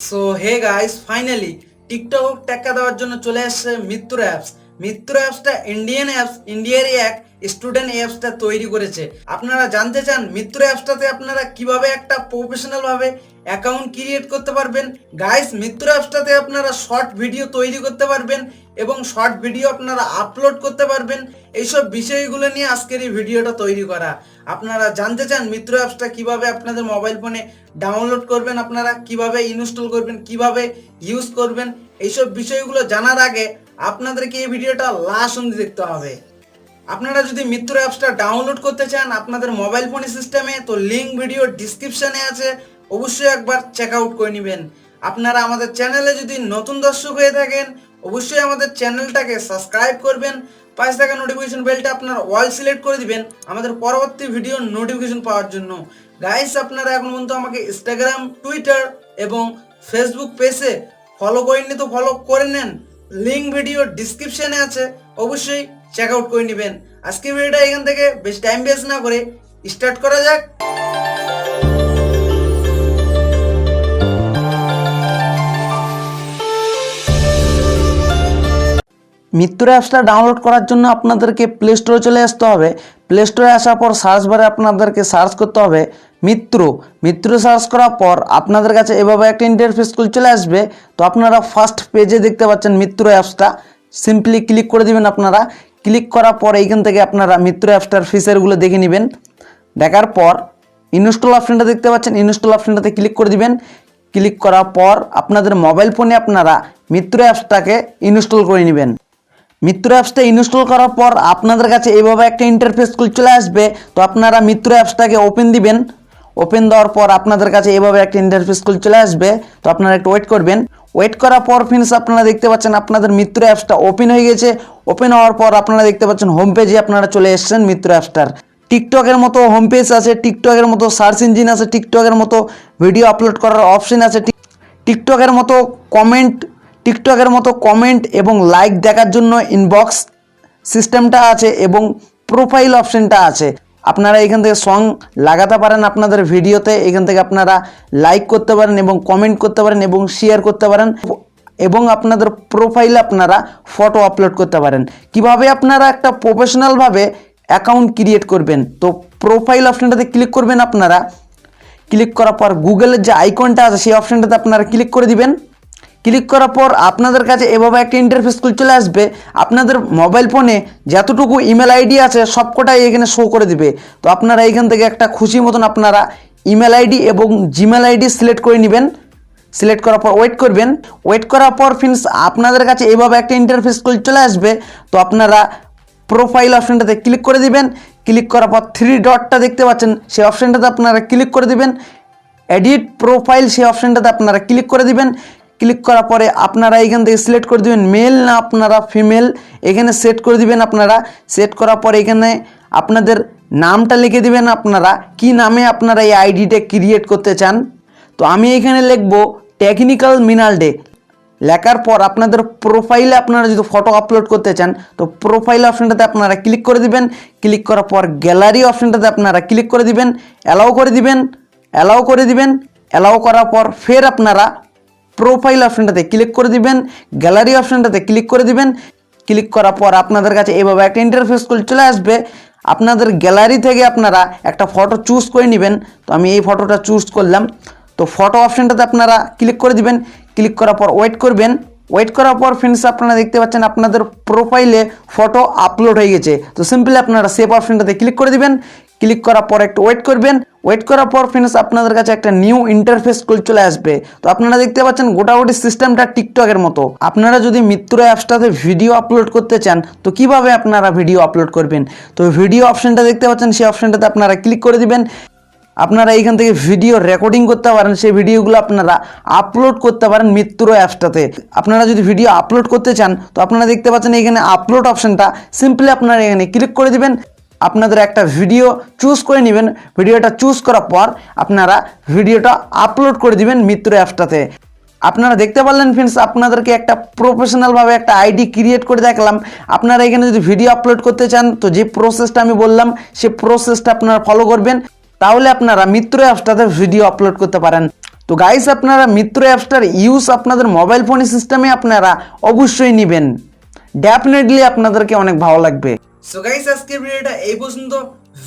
So hey guys, finally TikTok টেক্কা দেওয়ার জন্য চলে আসছে মিত্র অ্যাপস। মিত্র অ্যাপসটা ইন্ডিয়ান অ্যাপস, ইন্ডিয়ারই এক স্টুডেন্ট অ্যাপসটা তৈরি করেছে। আপনারা জানতে চান মিত্র অ্যাপসটাতে আপনারা কিভাবে একটা প্রফেশনাল ভাবে অ্যাকাউন্ট ক্রিয়েট করতে পারবেন? গাইস, মিত্র অ্যাপসটাতে আপনারা শর্ট ভিডিও তৈরি করতে পারবেন এবং শর্ট ভিডিও আপনারা আপলোড করতে পারবেন। এইসব বিষয়গুলো নিয়ে আজকের এই ভিডিওটা তৈরি করা। আপনারা জানতে চান মিত্র অ্যাপসটা কিভাবে আপনাদের মোবাইল ফোনে ডাউনলোড করবেন, আপনারা কিভাবে ইনস্টল করবেন, কিভাবে ইউজ করবেন, এইসব বিষয়গুলো জানার আগে আপনাদেরকে এই ভিডিওটা লাস্ট অবধি দেখতে হবে। আপনারা যদি মিত্র অ্যাপসটা ডাউনলোড করতে চান আপনাদের মোবাইল ফোন সিস্টেমে, তো লিঙ্ক ভিডিও ডিসক্রিপশনে আছে, অবশ্যই একবার চেক আউট করে নেবেন। আপনারা আমাদের চ্যানেলে যদি নতুন দর্শক হয়ে থাকেন অবশ্যই আমাদের চ্যানেলটাকে সাবস্ক্রাইব করবেন, পাশে থাকা নোটিফিকেশন বেলটা আপনার অল সিলেক্ট করে দিবেন আমাদের পরবর্তী ভিডিওর নোটিফিকেশন পাওয়ার জন্য। গাইস, আপনারা এখন পর্যন্ত আমাকে ইনস্টাগ্রাম, টুইটার এবং ফেসবুক পেজে ফলো করেননি তো ফলো করে নেন, লিঙ্ক ভিডিও ডিসক্রিপশনে আছে, অবশ্যই চেক আউট করে নেবেন। আজকে ভিডিওটা এখান থেকে বেশি টাইম ওয়েস্ট না করে স্টার্ট করা যাক। মিত্র অ্যাপসটা ডাউনলোড করার জন্য আপনাদেরকে প্লে স্টোরে চলে আসতে হবে। প্লে স্টোরে আসার পর সার্চ বারে আপনাদেরকে সার্চ করতে হবে মিত্র সার্চ করার পর আপনাদের কাছে এভাবে একটা ইন্টারফেস চলে আসবে। তো আপনারা ফার্স্ট পেজে দেখতে পাচ্ছেন মিত্র অ্যাপসটা, সিম্পলি ক্লিক করে দিবেন। আপনারা ক্লিক করার পর এইখান থেকে আপনারা মিত্র অ্যাপসটার ফিচারগুলো দেখে নেবেন। দেখার পর ইনস্টল অপশনটা দেখতে পাচ্ছেন, ইনস্টল অপশনটাতে ক্লিক করে দিবেন। ক্লিক করার পর আপনাদের মোবাইল ফোনে আপনারা মিত্র অ্যাপসটাকে ইনস্টল করে নেবেন। মিত্র অ্যাপসটা ইনস্টল করার পর আপনাদের কাছে এইভাবে একটা ইন্টারফেস চলে আসবে। তো আপনারা মিত্র অ্যাপসটাকে ওপেন দিবেন। ওপেন দেওয়ার পর আপনাদের কাছে এইভাবে একটা ইন্টারফেস চলে আসবে। তো আপনারা একটু ওয়েট করবেন। ওয়েট করার পর ফ্রেন্ডস আপনারা দেখতে পাচ্ছেন আপনাদের মিত্র অ্যাপসটা ওপেন হয়ে গেছে। ওপেন হওয়ার পর আপনারা দেখতে পাচ্ছেন হোম পেজে আপনারা চলে এসেছেন মিত্র অ্যাপসটার। টিকটকের মতো হোম পেজ আছে, টিকটকের মতো সার্চ ইঞ্জিন আছে, টিকটকের মতো ভিডিও আপলোড করার অপশন আছে, টিকটকের মতো কমেন্ট এবং লাইক দেখার জন্য ইনবক্স সিস্টেমটা আছে এবং প্রোফাইল অপশনটা আছে। আপনারা এখান থেকে সং লাগাতে পারেন আপনাদের ভিডিওতে, এখান থেকে আপনারা লাইক করতে পারেন এবং কমেন্ট করতে পারেন এবং শেয়ার করতে পারেন এবং আপনাদের প্রোফাইলে আপনারা ফটো আপলোড করতে পারেন। কিভাবে আপনারা একটা প্রফেশনালভাবে অ্যাকাউন্ট ক্রিয়েট করবেন, তো প্রোফাইল অপশনটাতে ক্লিক করবেন। আপনারা ক্লিক করার পর গুগলের যে আইকনটা আছে সেই অপশনটাতে আপনারা ক্লিক করে দিবেন। ক্লিক করার পর আপনাদের কাছে এভাবে একটা ইন্টারফেস চলে আসবে। আপনাদের মোবাইল ফোনে যতটুকু ইমেল আইডি আছে সবকটাই এখানে শো করে দিবে। তো আপনারা এইখান থেকে একটা খুশি মতন আপনারা ইমেল আইডি এবং জিমেল আইডি সিলেক্ট করে নেবেন। সিলেক্ট করার পর ওয়েট করবেন। ওয়েট করার পর ফ্রেন্ডস আপনাদের কাছে এভাবে একটা ইন্টারফেস চলে আসবে। তো আপনারা প্রোফাইল অপশনটাতে ক্লিক করে দিবেন। ক্লিক করার পর থ্রি ডটটা দেখতে পাচ্ছেন সেই অপশনটাতে আপনারা ক্লিক করে দিবেন। এডিট প্রোফাইল সেই অপশনটাতে আপনারা ক্লিক করে দিবেন। ক্লিক করার পরে আপনারা এইখান থেকে সিলেক্ট করে দিবেন মেল না আপনারা ফিমেল, এখানে সেট করে দিবেন। আপনারা সেট করার পরে এখানে আপনাদের নামটা লিখে দিবেন, আপনারা কি নামে আপনারা এই আইডিটা ক্রিয়েট করতে চান। তো আমি এখানে লিখব টেকনিক্যাল মিনাল ডে। লেখার পর আপনাদের প্রোফাইলে আপনারা যদি ফটো আপলোড করতে চান তো প্রোফাইল অপশনটাতে আপনারা ক্লিক করে দিবেন। ক্লিক করার পর গ্যালারি অপশনটাতে আপনারা ক্লিক করে দিবেন, অ্যালাউ করে দিবেন। অ্যালাউ করার পর ফের আপনারা প্রোফাইল অপশনটাতে ক্লিক করে দিবেন, গ্যালারি অপশনটাতে ক্লিক করে দিবেন। ক্লিক করার পর আপনাদের কাছে এভাবে একটা ইন্টারফেস চলে আসবে। আপনাদের গ্যালারি থেকে আপনারা একটা ফটো চুজ করে নেবেন। তো আমি এই ফটোটা চুজ করলাম। তো ফটো অপশনটাতে আপনারা ক্লিক করে দিবেন। ক্লিক করার পর ওয়েট করবেন। ওয়েট করার পর ফ্রেন্ডস আপনারা দেখতে পাচ্ছেন আপনাদের প্রোফাইলে ফটো আপলোড হয়ে গেছে। তো সিম্পলি আপনারা সেভ অপশনটাতে ক্লিক করে দিবেন। ক্লিক করার পর একটু ওয়েট করবেন। ওয়েট করার পর ফ্রেন্ডস আপনাদের কাছে একটা নিউ ইন্টারফেস চলে আসবে। তো আপনারা দেখতে পাচ্ছেন গোটাগুটি সিস্টেমটা টিকটকের মতো। আপনারা যদি মিত্র অ্যাপসটাতে ভিডিও আপলোড করতে চান তো কিভাবে আপনারা ভিডিও আপলোড করবেন, তো ভিডিও অপশনটা দেখতে পাচ্ছেন সেই অপশনটাতে আপনারা ক্লিক করে দিবেন। আপনারা এইখান থেকে ভিডিও রেকর্ডিং করতে পারেন, সেই ভিডিওগুলো আপনারা আপলোড করতে পারেন মিত্র অ্যাপসটাতে। আপনারা যদি ভিডিও আপলোড করতে চান তো আপনারা দেখতে পাচ্ছেন এখানে আপলোড অপশনটা, সিম্পলি আপনারা এখানে ক্লিক করে দিবেন। আপনাদের একটা ভিডিও চুজ করে নেবেন। ভিডিওটা চুজ করার পর আপনারা ভিডিওটা আপলোড করে দিবেন মিত্র অ্যাপসটাতে। আপনারা দেখতে পারলেন ফ্রেন্ডস, আপনাদেরকে একটা প্রফেশনালভাবে একটা আইডি ক্রিয়েট করে দেখলাম। আপনারা এখানে যদি ভিডিও আপলোড করতে চান তো যে প্রসেসটা আমি বললাম সেই প্রসেসটা আপনারা ফলো করবেন, তাহলে আপনারা মিত্র অ্যাপসটাতে ভিডিও আপলোড করতে পারেন। তো গাইস আপনারা মিত্র অ্যাপসটার ইউজ আপনাদের মোবাইল ফোন সিস্টেমে আপনারা অবশ্যই নেবেন, ডেফিনেটলি আপনাদেরকে অনেক ভালো লাগবে। সো গাইস আজকের ভিডিওটা এই পর্যন্ত।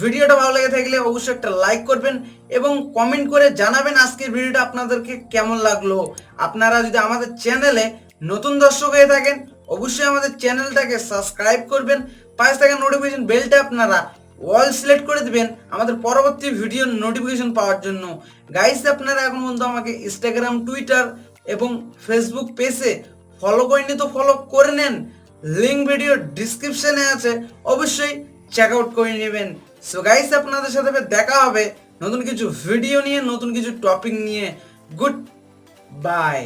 ভিডিওটা ভালো লেগে থাকলে অবশ্যই একটা লাইক করবেন এবং কমেন্ট করে জানাবেন আজকের ভিডিওটা আপনাদেরকে কেমন লাগলো। আপনারা যদি আমাদের চ্যানেলে নতুন দর্শক হয়ে থাকেন অবশ্যই আমাদের চ্যানেলটাকে সাবস্ক্রাইব করবেন, পাশে থাকা নোটিফিকেশন বেলটা আপনারা অল সিলেক্ট করে দিবেন আমাদের পরবর্তী ভিডিওর নোটিফিকেশন পাওয়ার জন্য। গাইস আপনারা এখন পর্যন্ত আমাকে ইনস্টাগ্রাম, টুইটার এবং ফেসবুক পেজে ফলো করেনি তো ফলো করে নেন, লিঙ্ক ভিডিও ডিসক্রিপশনে আছে, অবশ্যই চেক আউট করে নেবেন। সো গাইস আপনাদের সাথে দেখা হবে নতুন কিছু ভিডিও নিয়ে, নতুন কিছু টপিক নিয়ে। Good bye.